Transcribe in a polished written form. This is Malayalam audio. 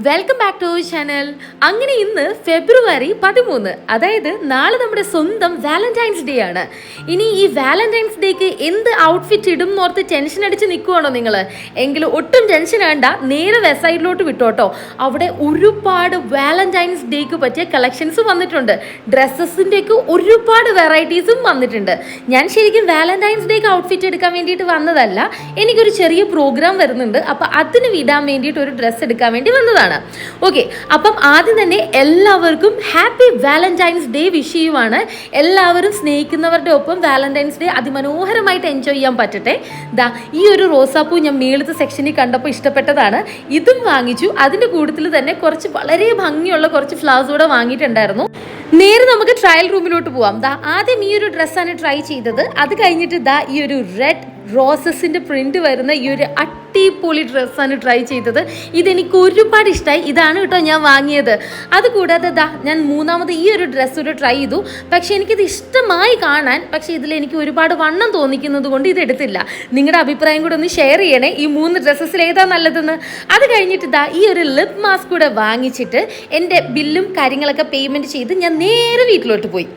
Welcome back to our channel. അങ്ങനെ ഇന്ന് ഫെബ്രുവരി 13, അതായത് നാളെ നമ്മുടെ സ്വന്തം വാലന്റൈൻസ് ഡേ ആണ്. ഇനി ഈ വാലന്റൈൻസ് ഡേക്ക് എന്ത് ഔട്ട്ഫിറ്റ് ഇടും എന്നോർത്ത് ടെൻഷൻ അടിച്ച് നിൽക്കുവാണോ നിങ്ങൾ? എങ്കിലും ഒട്ടും ടെൻഷൻ വേണ്ട, നേരെ വെബ്സൈറ്റിലോട്ട് വിട്ടോട്ടോ. അവിടെ ഒരുപാട് വാലന്റൈൻസ് ഡേക്ക് പറ്റിയ കളക്ഷൻസ് വന്നിട്ടുണ്ട്. ഡ്രസ്സസിൻ്റെയൊക്കെ ഒരുപാട് വെറൈറ്റീസും വന്നിട്ടുണ്ട്. ഞാൻ ശരിക്കും വാലന്റൈൻസ് ഡേക്ക് ഔട്ട്ഫിറ്റ് എടുക്കാൻ വേണ്ടിയിട്ട് വന്നതല്ല, എനിക്കൊരു ചെറിയ പ്രോഗ്രാം വരുന്നുണ്ട്. അപ്പം അതിന് വിടാൻ വേണ്ടിയിട്ട് ഒരു ഡ്രസ്സ് എടുക്കാൻ വേണ്ടി വന്നതാണ്. ഓക്കെ, അപ്പം ആദ്യം തന്നെ എല്ലാവർക്കും ഹാപ്പി വാലന്റൈൻസ് ഡേ വിഷ് ചെയ്യുവാണ്. എല്ലാവരും സ്നേഹിക്കുന്നവരുടെ ഒപ്പം വാലന്റൈൻസ് ഡേ അതിമനോഹരമായിട്ട് എൻജോയ് ചെയ്യാൻ പറ്റട്ടെ. ദാ ഈ ഒരു റോസാപ്പൂ ഞാൻ മേളത്തെ സെക്ഷനിൽ കണ്ടപ്പോൾ ഇഷ്ടപ്പെട്ടതാണ്, ഇതും വാങ്ങിച്ചു. അതിൻ്റെ കൂട്ടത്തിൽ തന്നെ കുറച്ച് വളരെ ഭംഗിയുള്ള കുറച്ച് ഫ്ലവേഴ്സ് കൂടെ വാങ്ങിയിട്ടുണ്ടായിരുന്നു. നേരെ നമുക്ക് ട്രയൽ റൂമിലോട്ട് പോവാം. ദാ ആദ്യം ഈ ഒരു ഡ്രസ്സാണ് ട്രൈ ചെയ്തത്. അത് കഴിഞ്ഞിട്ട് ദാ ഈ ഒരു റെഡ് റോസസിൻ്റെ പ്രിന്റ് വരുന്ന ഈ ഒരു അടിപൊളി ഡ്രസ്സാണ് ട്രൈ ചെയ്തത്. ഇതെനിക്ക് ഒരുപാട് ഇഷ്ടമായി. ഇതാണ് കേട്ടോ ഞാൻ വാങ്ങിയത്. അതുകൂടാതെ ദാ ഞാൻ മൂന്നാമത് ഈ ഒരു ഡ്രസ്സ് ഒരു ട്രൈ ചെയ്തു. പക്ഷേ എനിക്കിത് ഇഷ്ടമായി കാണാൻ, പക്ഷേ ഇതിലെനിക്ക് ഒരുപാട് വണ്ണം തോന്നിക്കുന്നത് കൊണ്ട് ഇത് എടുത്തില്ല. നിങ്ങളുടെ അഭിപ്രായം കൂടെ ഒന്ന് ഷെയർ ചെയ്യണേ, ഈ 3 ഡ്രസ്സസിൽ ഏതാ നല്ലതെന്ന്. അത് കഴിഞ്ഞിട്ട് ദാ ഈ ഒരു ലിപ് മാസ്ക് കൂടെ വാങ്ങിച്ചിട്ട് എൻ്റെ ബില്ലും കാര്യങ്ങളൊക്കെ പേയ്മെൻറ്റ് ചെയ്ത് ഞാൻ നേരെ വീട്ടിലോട്ട് പോയി.